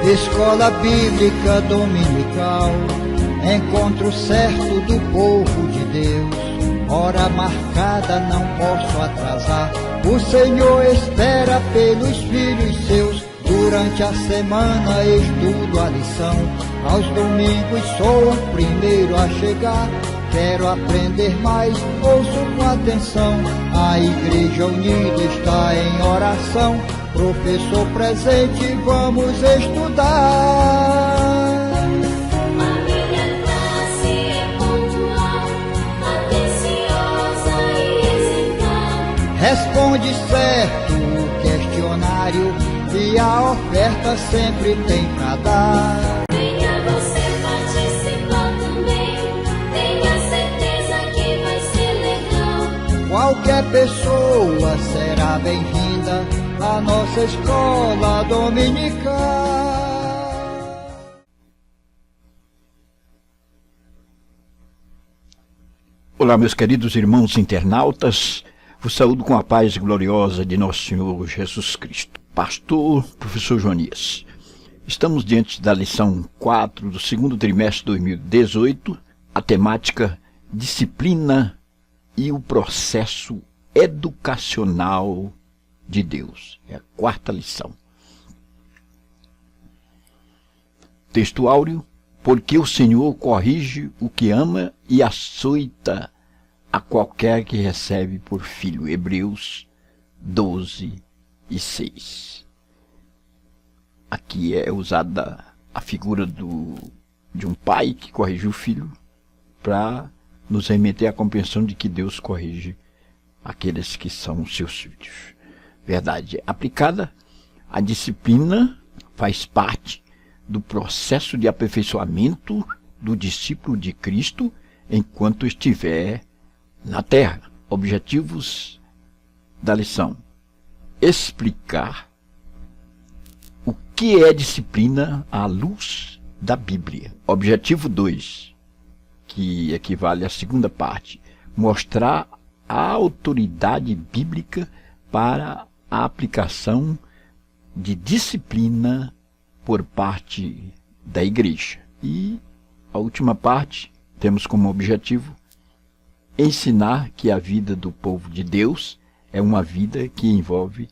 Escola Bíblica Dominical, encontro certo do povo de Deus. Hora marcada, não posso atrasar. O Senhor espera pelos filhos seus. Durante a semana estudo a lição. Aos domingos sou o primeiro a chegar. Quero aprender mais, ouço com atenção. A Igreja Unida está em oração. Professor presente, vamos estudar. A minha classe é pontual, atenciosa e exemplar. Responde certo o questionário e a oferta sempre tem pra dar. Venha você participar também, tenha certeza que vai ser legal. Qualquer pessoa será bem-vinda à nossa escola dominical. Olá, meus queridos irmãos internautas, vos saúdo com a paz gloriosa de nosso Senhor Jesus Cristo. Pastor, professor Jonias, estamos diante da lição 4 do segundo trimestre de 2018, a temática disciplina e o processo educacional de Deus. É a quarta lição. Texto áureo: porque o Senhor corrige o que ama e açoita a qualquer que recebe por filho. Hebreus 12:6. Aqui é usada a figura de um pai que corrige o filho para nos remeter à compreensão de que Deus corrige aqueles que são seus filhos. Verdade aplicada, a disciplina faz parte do processo de aperfeiçoamento do discípulo de Cristo enquanto estiver na terra. Objetivos da lição: explicar o que é disciplina à luz da Bíblia. Objetivo 2, que equivale à segunda parte: mostrar a autoridade bíblica para a aplicação de disciplina por parte da igreja. E a última parte, temos como objetivo ensinar que a vida do povo de Deus é uma vida que envolve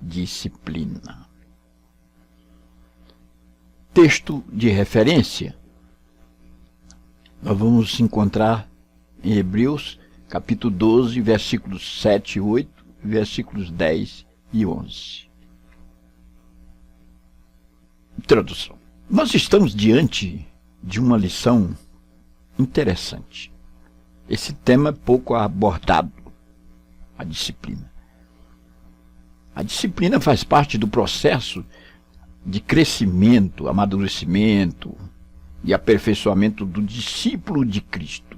disciplina. Texto de referência. Nós vamos encontrar em Hebreus, capítulo 12, versículos 7 e 8, versículos 10 e 11. Introdução. Nós estamos diante de uma lição interessante. Esse tema é pouco abordado, a disciplina. A disciplina faz parte do processo de crescimento, amadurecimento e aperfeiçoamento do discípulo de Cristo.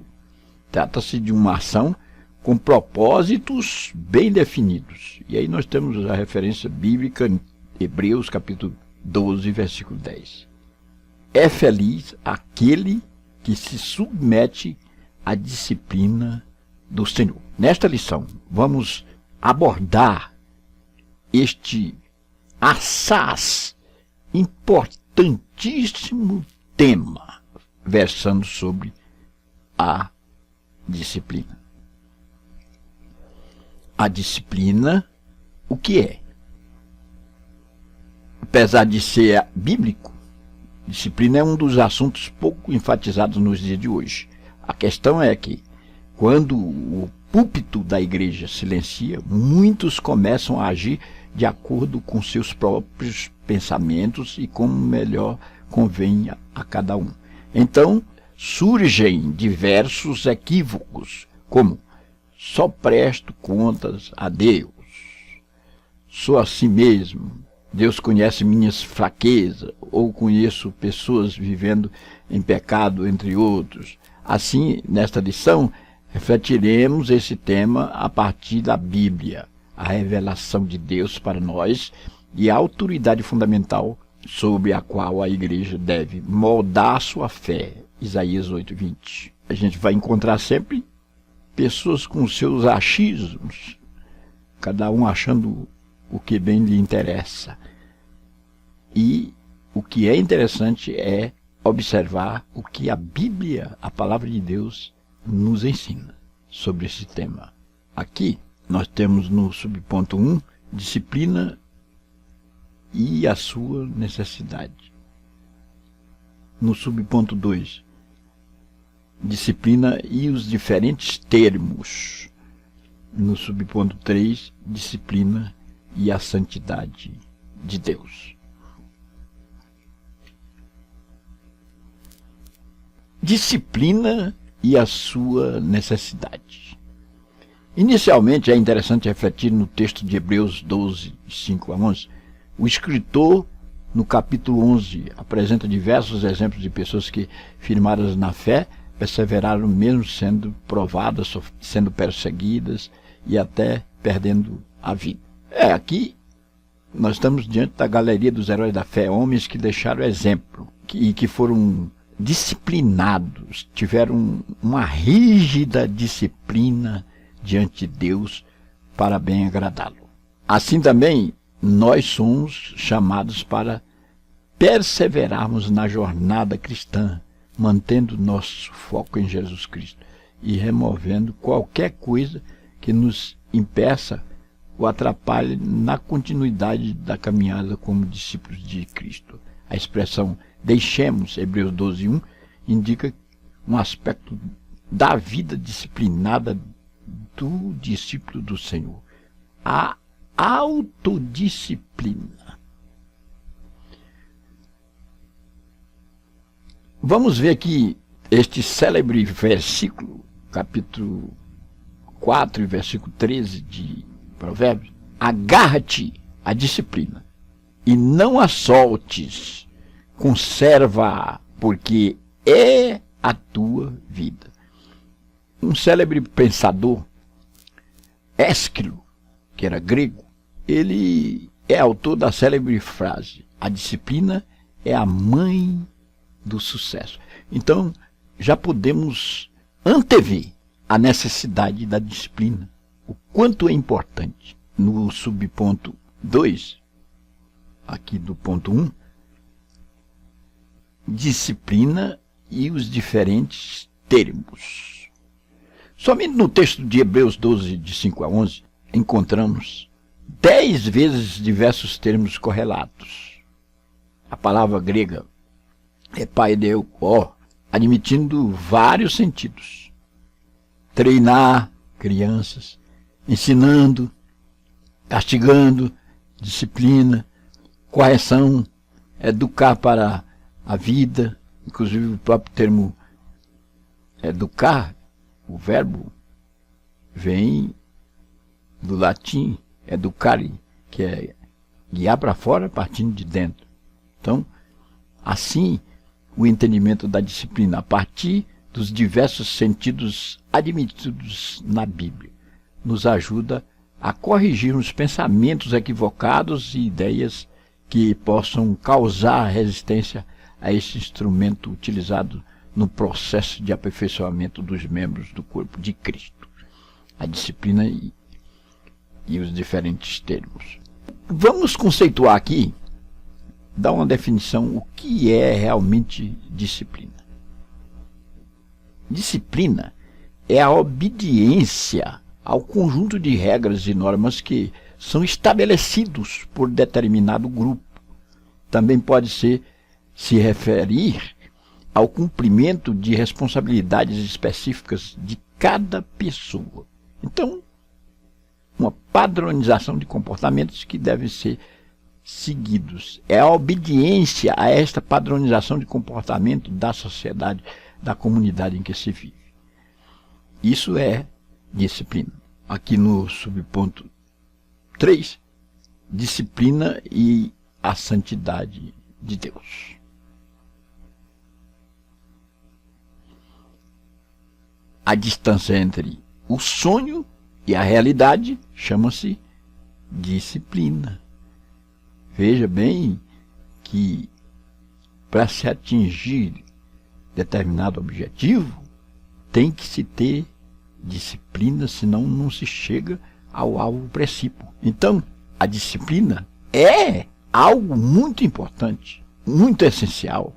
Trata-se de uma ação com propósitos bem definidos. E aí nós temos a referência bíblica em Hebreus capítulo 12, versículo 10. É feliz aquele que se submete à disciplina do Senhor. Nesta lição, vamos abordar este assaz importantíssimo tema, versando sobre a disciplina. A disciplina, o que é? Apesar de ser bíblico, disciplina é um dos assuntos pouco enfatizados nos dias de hoje. A questão é que, quando o púlpito da igreja silencia, muitos começam a agir de acordo com seus próprios pensamentos e como melhor convém a cada um. Então, surgem diversos equívocos, como: só presto contas a Deus, sou assim mesmo, Deus conhece minhas fraquezas, ou conheço pessoas vivendo em pecado, entre outros. Assim, nesta lição, refletiremos esse tema a partir da Bíblia, a revelação de Deus para nós e a autoridade fundamental sobre a qual a igreja deve moldar sua fé. Isaías 8:20. A gente vai encontrar sempre pessoas com seus achismos, cada um achando o que bem lhe interessa. E o que é interessante é observar o que a Bíblia, a palavra de Deus, nos ensina sobre esse tema. Aqui nós temos no subponto 1, disciplina e a sua necessidade. No subponto 2, disciplina e os diferentes termos. No subponto 3, disciplina e a santidade de Deus. Disciplina e a sua necessidade. Inicialmente é interessante refletir no texto de Hebreus 12, 5 a 11. O escritor, no capítulo 11, apresenta diversos exemplos de pessoas que, firmadas na fé, perseveraram mesmo sendo provadas, sendo perseguidas e até perdendo a vida. Aqui nós estamos diante da galeria dos heróis da fé, homens que deixaram exemplo e que foram disciplinados, tiveram uma rígida disciplina diante de Deus para bem agradá-lo. Assim também, nós somos chamados para perseverarmos na jornada cristã, mantendo nosso foco em Jesus Cristo e removendo qualquer coisa que nos impeça ou atrapalhe na continuidade da caminhada como discípulos de Cristo. A expressão deixemos, Hebreus 12, 1, indica um aspecto da vida disciplinada do discípulo do Senhor. A autodisciplina. Vamos ver aqui este célebre versículo, capítulo 4, versículo 13 de Provérbios. Agarra-te à disciplina e não a soltes, conserva-a, porque é a tua vida. Um célebre pensador, Ésquilo, que era grego, ele é autor da célebre frase: a disciplina é a mãe do sucesso. Então, já podemos antever a necessidade da disciplina, o quanto é importante. No subponto 2, aqui do ponto 1, disciplina e os diferentes termos. Somente no texto de Hebreus 12, de 5 a 11, encontramos 10 vezes diversos termos correlatos. A palavra grega é paideo, admitindo vários sentidos. Treinar crianças, ensinando, castigando, disciplina, correção, educar para a vida, inclusive o próprio termo educar, o verbo, vem do latim educare, que é guiar para fora partindo de dentro. Então, assim, o entendimento da disciplina a partir dos diversos sentidos admitidos na Bíblia nos ajuda a corrigir os pensamentos equivocados e ideias que possam causar resistência a esse instrumento utilizado no processo de aperfeiçoamento dos membros do corpo de Cristo. A disciplina e os diferentes termos. Vamos conceituar aqui, dar uma definição, o que é realmente disciplina. Disciplina é a obediência ao conjunto de regras e normas que são estabelecidos por determinado grupo. Também pode se referir ao cumprimento de responsabilidades específicas de cada pessoa. Então, uma padronização de comportamentos que devem ser seguidos. É a obediência a esta padronização de comportamento da sociedade, da comunidade em que se vive. Isso é disciplina. Aqui no subponto 3, disciplina e a santidade de Deus. A distância entre o sonho e a realidade chama-se disciplina. Veja bem que para se atingir determinado objetivo, tem que se ter disciplina, senão não se chega ao alvo precípuo. Então, a disciplina é algo muito importante muito essencial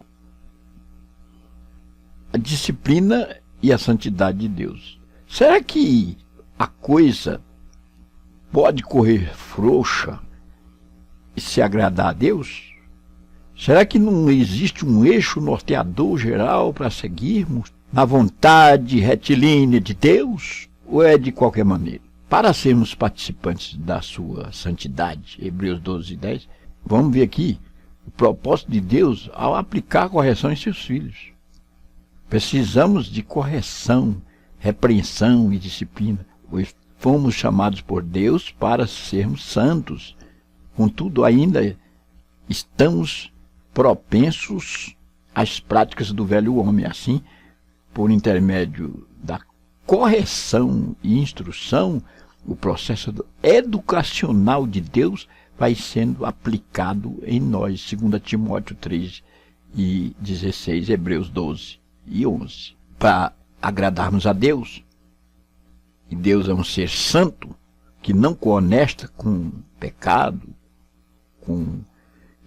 a disciplina e a santidade de Deus. Será que a coisa pode correr frouxa e se agradar a Deus? Será que não existe um eixo norteador geral para seguirmos na vontade retilínea de Deus? Ou é de qualquer maneira? Para sermos participantes da sua santidade, Hebreus 12:10, vamos ver aqui o propósito de Deus ao aplicar a correção em seus filhos. Precisamos de correção, repreensão e disciplina, pois fomos chamados por Deus para sermos santos. Contudo, ainda estamos propensos às práticas do velho homem. Assim, por intermédio da correção e instrução, o processo educacional de Deus vai sendo aplicado em nós, 2 Timóteo 3:16, Hebreus 12:11. Para agradarmos a Deus, e Deus é um ser santo, que não coonesta com pecado, com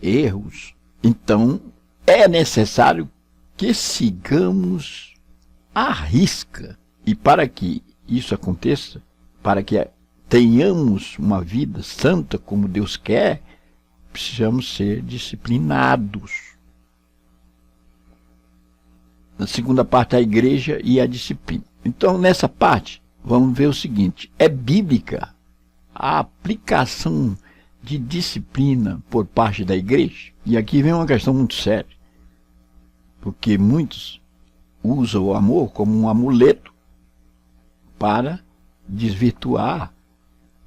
erros, então é necessário que sigamos à risca. E para que isso aconteça, para que tenhamos uma vida santa como Deus quer, precisamos ser disciplinados. Na segunda parte, a igreja e a disciplina. Então, nessa parte, vamos ver o seguinte: é bíblica a aplicação de disciplina por parte da igreja? E aqui vem uma questão muito séria, porque muitos usam o amor como um amuleto para desvirtuar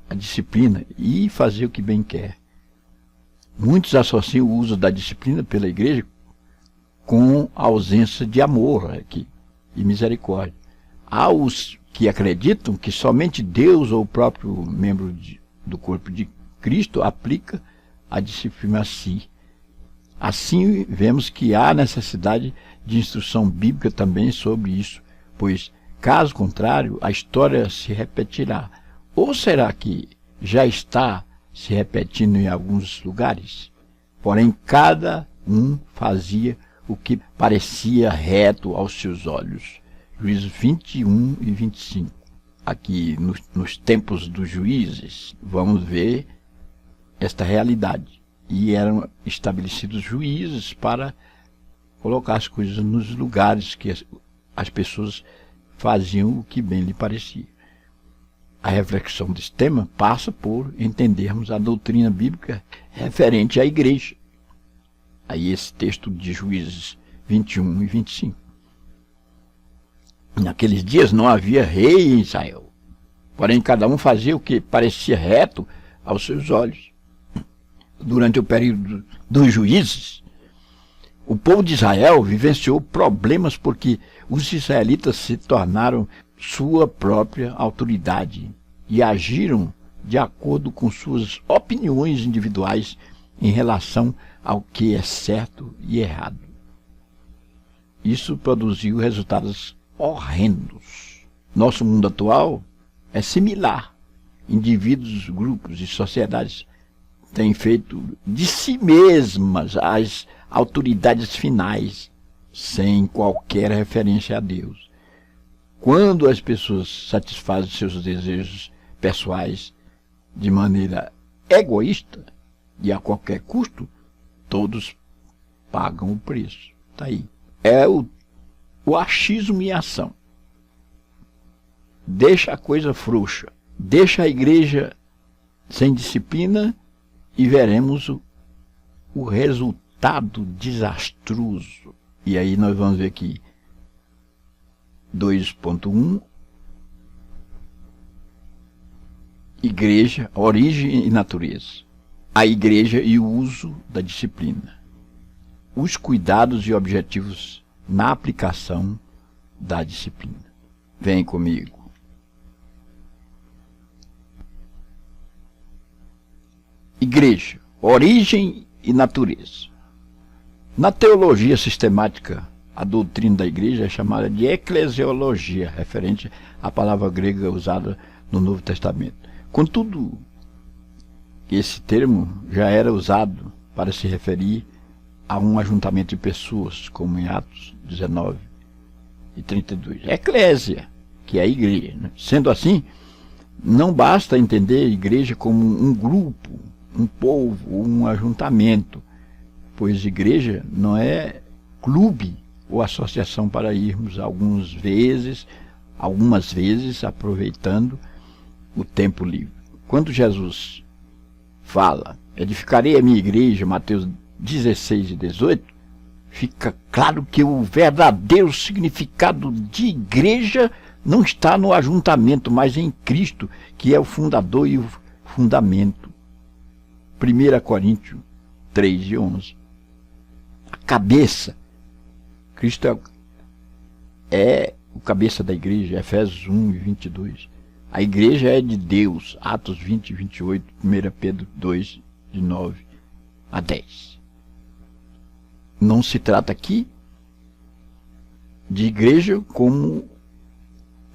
a disciplina e fazer o que bem quer. Muitos associam o uso da disciplina pela igreja com a ausência de amor aqui e misericórdia. Há os que acreditam que somente Deus ou o próprio membro do corpo de Cristo aplica a disciplina a si. Assim, vemos que há necessidade de instrução bíblica também sobre isso, pois, caso contrário, a história se repetirá. Ou será que já está se repetindo em alguns lugares? Porém, cada um fazia o que parecia reto aos seus olhos. Juízes 21:25. Aqui, nos tempos dos juízes, vamos ver esta realidade. E eram estabelecidos juízes para colocar as coisas nos lugares que as pessoas faziam o que bem lhe parecia. A reflexão desse tema passa por entendermos a doutrina bíblica referente à igreja. Aí esse texto de Juízes 21:25. Naqueles dias não havia rei em Israel, porém cada um fazia o que parecia reto aos seus olhos. Durante o período dos juízes, o povo de Israel vivenciou problemas porque os israelitas se tornaram sua própria autoridade e agiram de acordo com suas opiniões individuais em relação ao que é certo e errado. Isso produziu resultados horrendos. Nosso mundo atual é similar. Indivíduos, grupos e sociedades têm feito de si mesmas as autoridades finais, sem qualquer referência a Deus. Quando as pessoas satisfazem seus desejos pessoais de maneira egoísta e a qualquer custo, todos pagam o preço. Está aí. É o achismo em ação. Deixa a coisa frouxa. Deixa a igreja sem disciplina e veremos o resultado desastroso. E aí nós vamos ver aqui 2.1, igreja, origem e natureza. A igreja e o uso da disciplina. Os cuidados e objetivos na aplicação da disciplina. Vem comigo. Igreja, origem e natureza. Na teologia sistemática, a doutrina da igreja é chamada de eclesiologia, referente à palavra grega usada no Novo Testamento. Contudo, esse termo já era usado para se referir a um ajuntamento de pessoas, como em Atos 19 e 32. Eclésia, que é a igreja, né? Sendo assim, não basta entender a igreja como um grupo, um povo, um ajuntamento, pois igreja não é clube ou associação para irmos algumas vezes aproveitando o tempo livre. Quando Jesus fala, edificarei a minha igreja, Mateus 16 e 18, fica claro que o verdadeiro significado de igreja não está no ajuntamento, mas em Cristo, que é o fundador e o fundamento. 1 Coríntios 3 e 11. A cabeça. Cristo é o cabeça da igreja, Efésios 1 e 22. A igreja é de Deus, Atos 20 e 28, 1 Pedro 2, de 9 a 10. Não se trata aqui de igreja como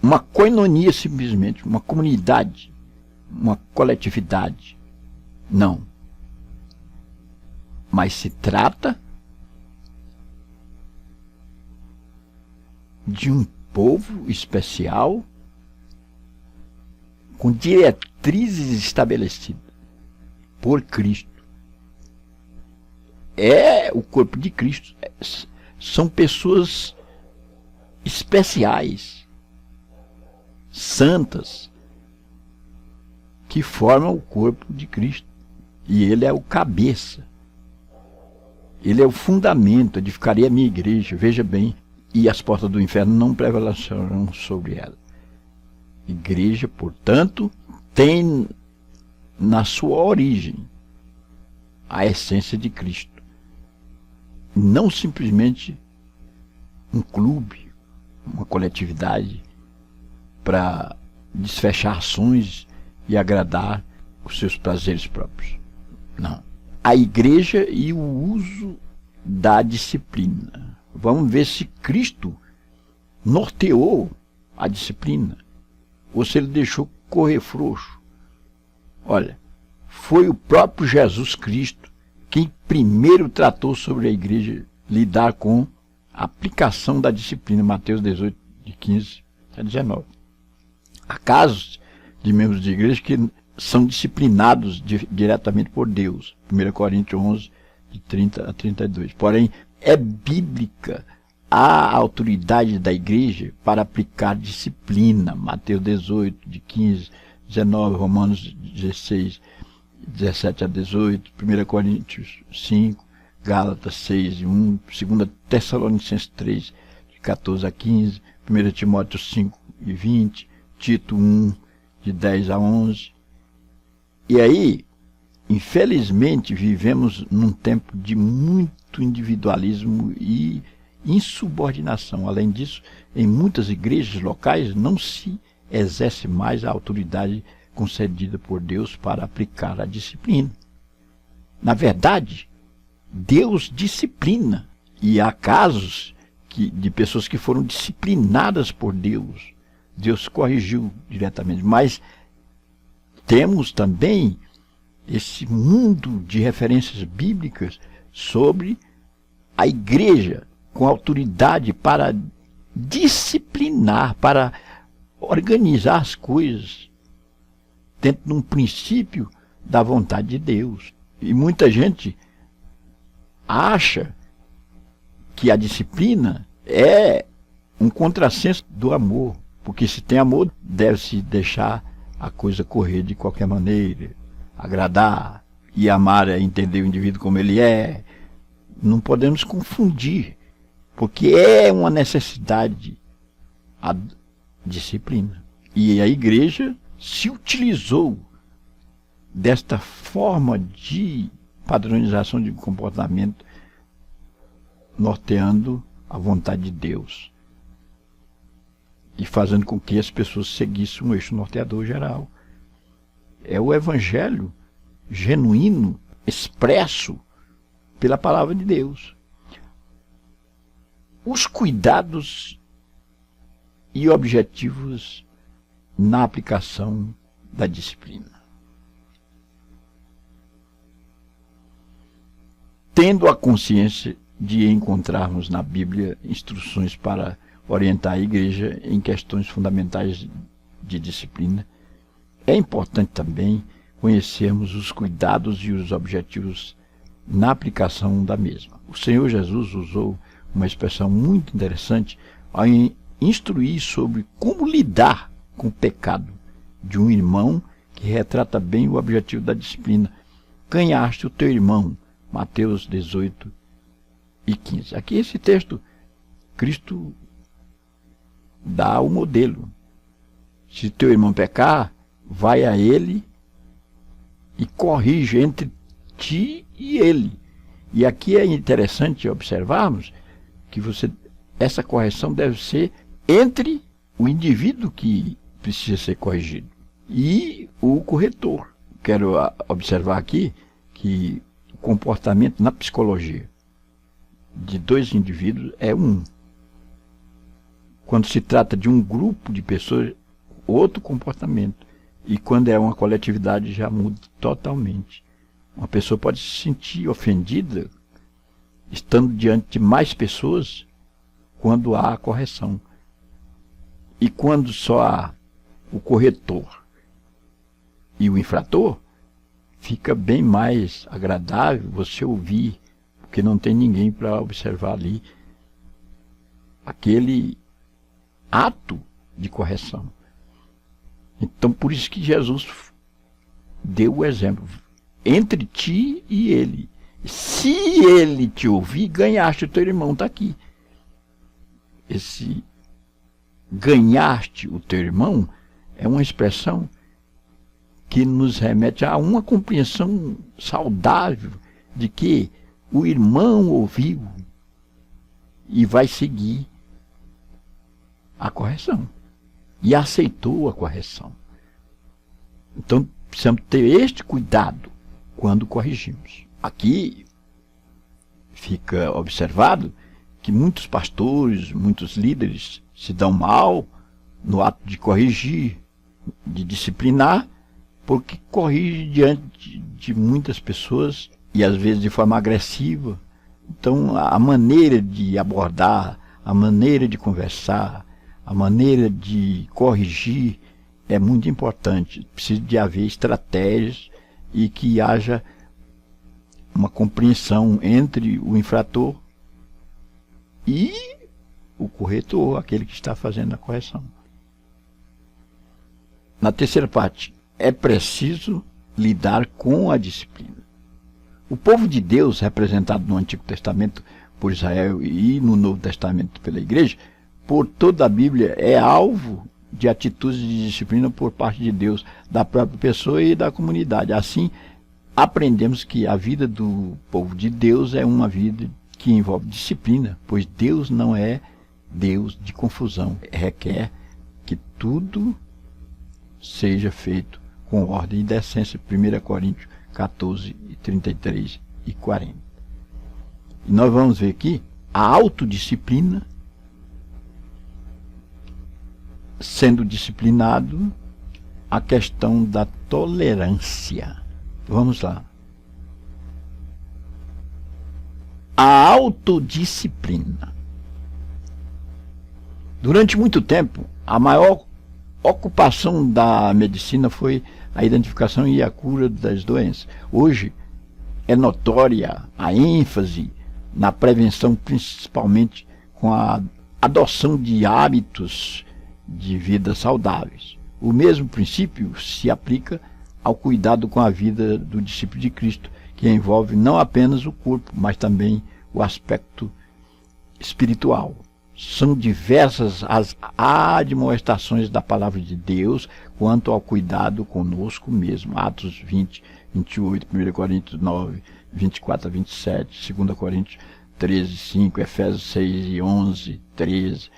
uma koinonia simplesmente, uma comunidade, uma coletividade. Não. Mas se trata de um povo especial com diretrizes estabelecidas por Cristo. É o corpo de Cristo. São pessoas especiais, santas, que formam o corpo de Cristo. E ele é o cabeça. Ele é o fundamento. Edificarei a minha igreja, veja bem, e as portas do inferno não prevalecerão sobre ela. Igreja, portanto, tem na sua origem a essência de Cristo. Não simplesmente um clube, uma coletividade para desfechar ações e agradar os seus prazeres próprios. Não. A igreja e o uso da disciplina. Vamos ver se Cristo norteou a disciplina ou se ele deixou correr frouxo. Olha, foi o próprio Jesus Cristo quem primeiro tratou sobre a igreja lidar com a aplicação da disciplina, Mateus 18, de 15 a 19. Há casos de membros de igreja que são disciplinados diretamente por Deus, 1 Coríntios 11, de 30 a 32. Porém, é bíblica a autoridade da igreja para aplicar disciplina, Mateus 18, de 15 a 19, Romanos 16, 17 a 18, 1 Coríntios 5, Gálatas 6 e 1, 2 Tessalonicenses 3, de 14 a 15, 1 Timóteo 5 e 20, Tito 1, de 10 a 11. E aí, infelizmente, vivemos num tempo de muito individualismo e insubordinação. Além disso, em muitas igrejas locais não se exerce mais a autoridade concedida por Deus para aplicar a disciplina. Na verdade, Deus disciplina, e há casos de pessoas que foram disciplinadas por Deus. Deus corrigiu diretamente, mas temos também esse mundo de referências bíblicas sobre a igreja com autoridade para disciplinar, para organizar as coisas dentro de um princípio da vontade de Deus. E muita gente acha que a disciplina é um contrassenso do amor, porque se tem amor, deve-se deixar a coisa correr de qualquer maneira, agradar e amar é entender o indivíduo como ele é. Não podemos confundir, porque é uma necessidade a disciplina. E a igreja se utilizou desta forma de padronização de comportamento, norteando a vontade de Deus e fazendo com que as pessoas seguissem um eixo norteador geral. É o evangelho genuíno, expresso pela palavra de Deus. Os cuidados e objetivos na aplicação da disciplina. tendo a consciência de encontrarmos na Bíblia instruções para orientar a igreja em questões fundamentais de disciplina, é importante também conhecermos os cuidados e os objetivos na aplicação da mesma. O Senhor Jesus usou uma expressão muito interessante ao instruir sobre como lidar com o pecado de um irmão, que retrata bem o objetivo da disciplina. Ganhaste o teu irmão, Mateus 18 e 15. Aqui esse texto, Cristo dá o modelo. Se teu irmão pecar, vai a ele e corrige entre ti e ele. E aqui é interessante observarmos que essa correção deve ser entre o indivíduo que precisa ser corrigido e o corretor. Quero observar aqui que o comportamento na psicologia de dois indivíduos é um. Quando se trata de um grupo de pessoas, outro comportamento. E quando é uma coletividade, já muda totalmente. Uma pessoa pode se sentir ofendida estando diante de mais pessoas quando há a correção. E quando só há o corretor e o infrator, fica bem mais agradável você ouvir, porque não tem ninguém para observar ali aquele ato de correção. Então, por isso que Jesus deu o exemplo. Entre ti e ele. Se ele te ouvir, ganhaste o teu irmão, está aqui. Esse ganhaste o teu irmão é uma expressão que nos remete a uma compreensão saudável de que o irmão ouviu e vai seguir a correção. E aceitou a correção. Então, precisamos ter este cuidado quando corrigimos. Aqui fica observado que muitos pastores, muitos líderes se dão mal no ato de corrigir, de disciplinar, porque corrige diante de muitas pessoas e às vezes de forma agressiva. Então, a maneira de abordar, a maneira de conversar, a maneira de corrigir é muito importante. Precisa de haver estratégias e que haja uma compreensão entre o infrator e o corretor, aquele que está fazendo a correção. Na terceira parte, é preciso lidar com a disciplina. O povo de Deus, representado no Antigo Testamento por Israel e no Novo Testamento pela Igreja, por toda a Bíblia, é alvo de atitudes de disciplina por parte de Deus, da própria pessoa e da comunidade. Assim, aprendemos que a vida do povo de Deus é uma vida que envolve disciplina, pois Deus não é Deus de confusão. Requer que tudo seja feito com ordem e decência. 1 Coríntios 14, 33 e 40. E nós vamos ver aqui a autodisciplina sendo disciplinado, a questão da tolerância. Vamos lá. A autodisciplina. Durante muito tempo, a maior ocupação da medicina foi a identificação e a cura das doenças. Hoje é notória a ênfase na prevenção, principalmente com a adoção de hábitos de vida saudáveis. O mesmo princípio se aplica ao cuidado com a vida do discípulo de Cristo, que envolve não apenas o corpo, mas também o aspecto espiritual. São diversas as admoestações da palavra de Deus quanto ao cuidado conosco mesmo. Atos 20, 28, 1 Coríntios 9, 24 a 27, 2 Coríntios 13, 5, Efésios 6 e 11, 13,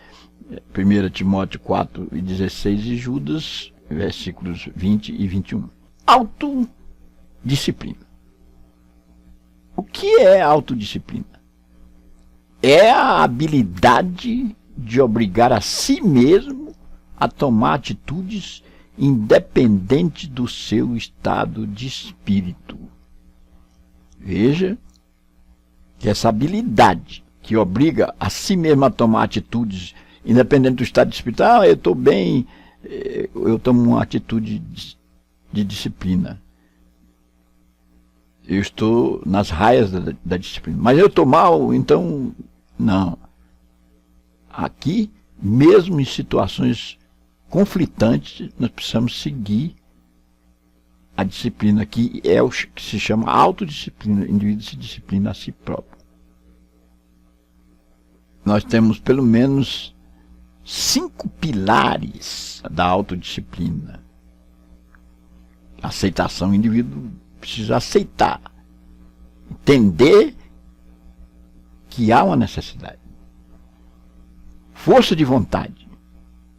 1 Timóteo 4 e 16 e Judas, versículos 20 e 21. Autodisciplina. O que é autodisciplina? É a habilidade de obrigar a si mesmo a tomar atitudes independente do seu estado de espírito. Veja que é essa habilidade que obriga a si mesmo a tomar atitudes, independente do estado de espírito. Ah, eu estou bem, eu tomo uma atitude de disciplina. Eu estou nas raias da disciplina. Mas eu estou mal, então não. Aqui, mesmo em situações conflitantes, nós precisamos seguir a disciplina, que é o que se chama autodisciplina. O indivíduo se disciplina a si próprio. Nós temos pelo menos 5 pilares da autodisciplina. Aceitação. O indivíduo precisa aceitar, entender que há uma necessidade. Força de vontade.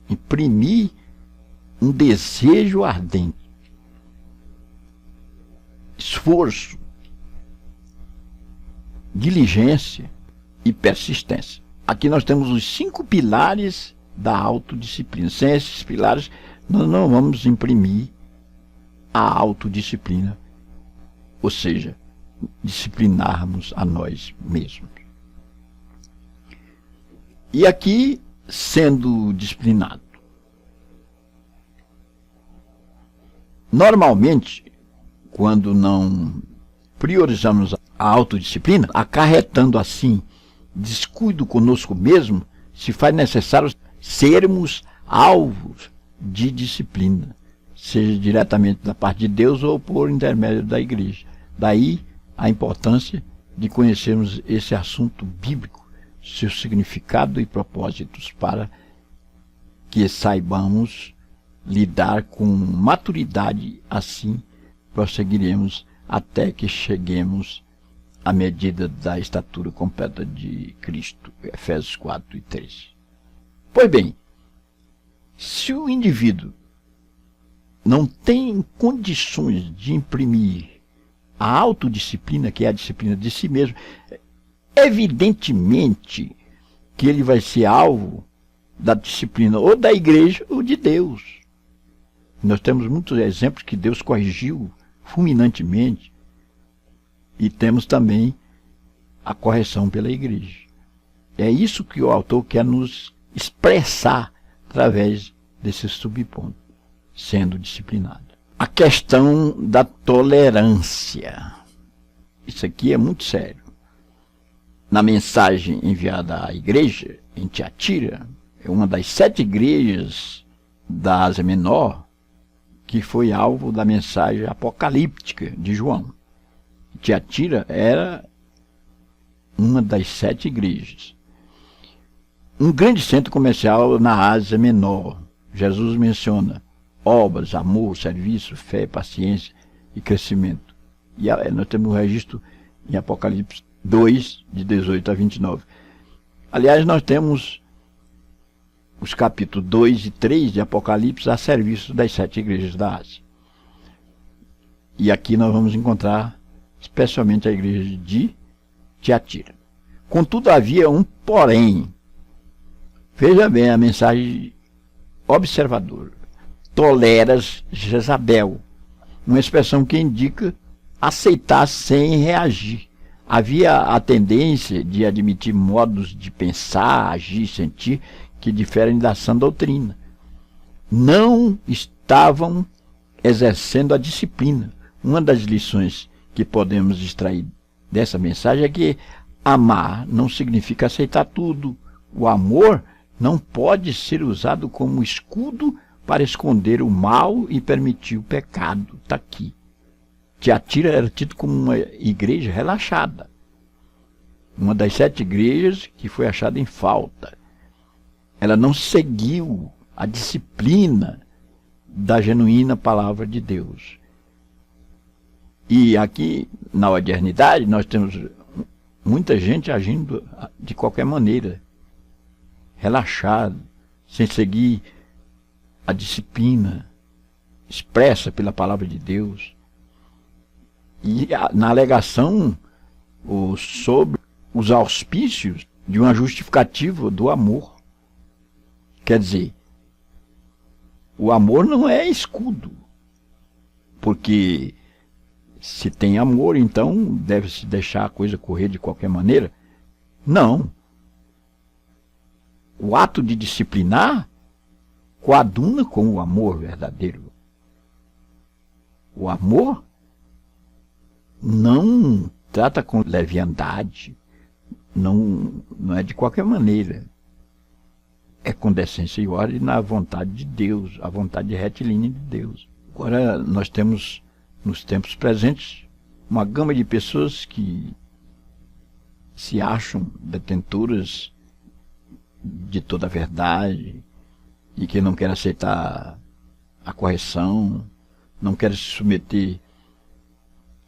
Imprimir um desejo ardente. Esforço. Diligência e persistência. Aqui nós temos os 5 pilares da autodisciplina. Sem esses pilares, nós não vamos imprimir a autodisciplina, ou seja, disciplinarmos a nós mesmos. E aqui, sendo disciplinado, normalmente, quando não priorizamos a autodisciplina, acarretando assim descuido conosco mesmo, se faz necessário sermos alvos de disciplina, seja diretamente da parte de Deus ou por intermédio da igreja. Daí a importância de conhecermos esse assunto bíblico, seu significado e propósitos, para que saibamos lidar com maturidade. Assim prosseguiremos até que cheguemos à medida da estatura completa de Cristo. Efésios 4 e 3. Pois bem, se o indivíduo não tem condições de imprimir a autodisciplina, que é a disciplina de si mesmo, evidentemente que ele vai ser alvo da disciplina ou da igreja ou de Deus. Nós temos muitos exemplos que Deus corrigiu fulminantemente, e temos também a correção pela igreja. É isso que o autor quer nos expressar através desse subponto, sendo disciplinado. A questão da tolerância. Isso aqui é muito sério. Na mensagem enviada à igreja em Tiatira, é uma das 7 igrejas da Ásia Menor que foi alvo da mensagem apocalíptica de João. Tiatira era uma das 7 igrejas. Um grande centro comercial na Ásia Menor. Jesus menciona obras, amor, serviço, fé, paciência e crescimento. E nós temos um registro em Apocalipse 2, de 18 a 29. Aliás, nós temos os capítulos 2 e 3 de Apocalipse a serviço das 7 igrejas da Ásia. E aqui nós vamos encontrar especialmente a igreja de Tiatira. Contudo, havia um porém. Veja bem a mensagem observadora. Toleras Jezabel, uma expressão que indica aceitar sem reagir. Havia a tendência de admitir modos de pensar, agir, sentir que diferem da sã doutrina. Não estavam exercendo a disciplina. Uma das lições que podemos extrair dessa mensagem é que amar não significa aceitar tudo. O amor não pode ser usado como escudo para esconder o mal e permitir o pecado. Está aqui. Tiatira era tido como uma igreja relaxada. Uma das 7 igrejas que foi achada em falta. Ela não seguiu a disciplina da genuína palavra de Deus. E aqui, na modernidade, nós temos muita gente agindo de qualquer maneira, relaxado, sem seguir a disciplina expressa pela palavra de Deus. E na alegação sobre os auspícios de uma justificativa do amor. Quer dizer, o amor não é escudo, porque Se tem amor, então deve-se deixar a coisa correr de qualquer maneira? Não. O ato de disciplinar coaduna com o amor verdadeiro. O amor não trata com leviandade, não é de qualquer maneira. É com decência e ordem na vontade de Deus, a vontade retilínea de Deus. Agora nós temos, nos tempos presentes, uma gama de pessoas que se acham detentoras de toda a verdade e que não querem aceitar a correção, não querem se submeter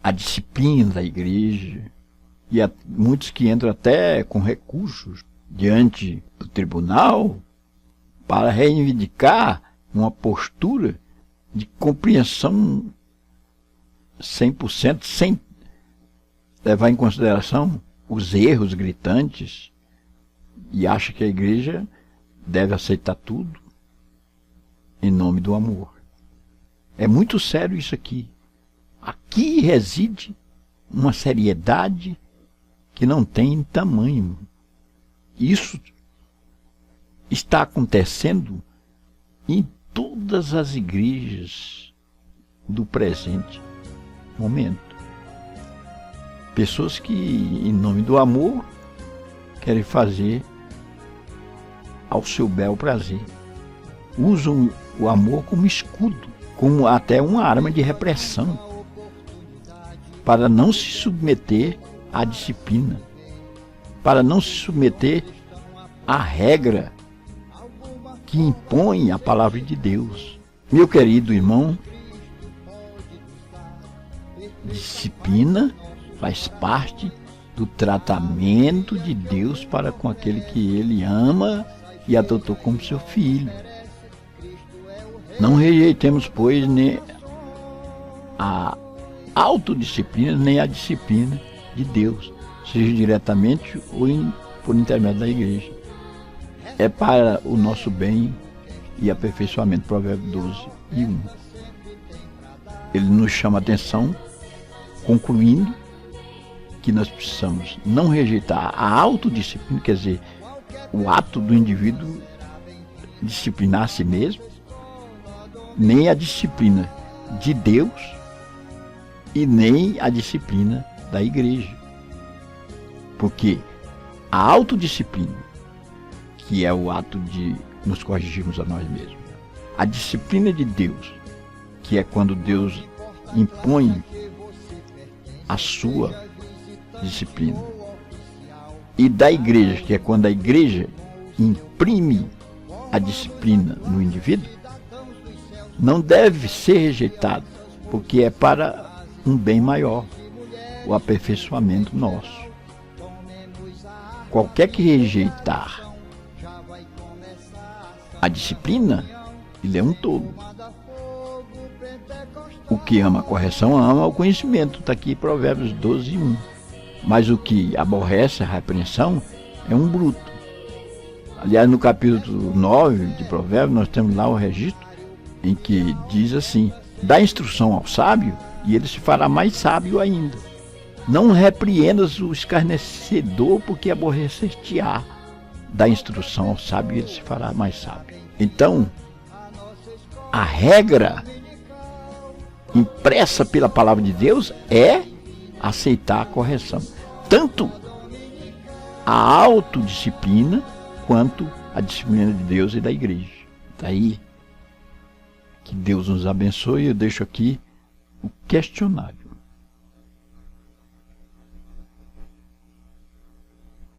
à disciplina da igreja, e há muitos que entram até com recursos diante do tribunal para reivindicar uma postura de compreensão 100%, sem levar em consideração os erros gritantes, e acha que a igreja deve aceitar tudo em nome do amor. É muito sério isso aqui. Aqui reside uma seriedade que não tem tamanho. Isso está acontecendo em todas as igrejas do presente momento. Pessoas que, em nome do amor, querem fazer ao seu bel prazer. Usam o amor como escudo, como até uma arma de repressão, para não se submeter à disciplina, para não se submeter à regra que impõe a palavra de Deus. Meu querido irmão, disciplina faz parte do tratamento de Deus para com aquele que ele ama e adotou como seu filho. Não rejeitemos, pois, nem a autodisciplina, nem a disciplina de Deus, seja diretamente ou por intermédio da igreja. É para o nosso bem e aperfeiçoamento. Provérbios 12:1. Ele nos chama a atenção, concluindo que nós precisamos não rejeitar a autodisciplina, quer dizer, o ato do indivíduo disciplinar a si mesmo, nem a disciplina de Deus e nem a disciplina da igreja. Porque a autodisciplina, que é o ato de nos corrigirmos a nós mesmos, a disciplina de Deus, que é quando Deus impõe a sua disciplina, e da igreja, que é quando a igreja imprime a disciplina no indivíduo, não deve ser rejeitado, porque é para um bem maior, o aperfeiçoamento nosso. Qualquer que rejeitar a disciplina, ele é um tolo. O que ama a correção, ama o conhecimento. Está aqui Provérbios 12:1. Mas o que aborrece a repreensão é um bruto. Aliás, no capítulo 9 de Provérbios, nós temos lá o registro em que diz assim: dá instrução ao sábio e ele se fará mais sábio ainda. Não repreendas o escarnecedor, porque aborrecer-te-á. Dá instrução ao sábio e ele se fará mais sábio. Então, a regra impressa pela palavra de Deus é aceitar a correção. Tanto a autodisciplina quanto a disciplina de Deus e da igreja. Daí que Deus nos abençoe. Eu deixo aqui o questionário.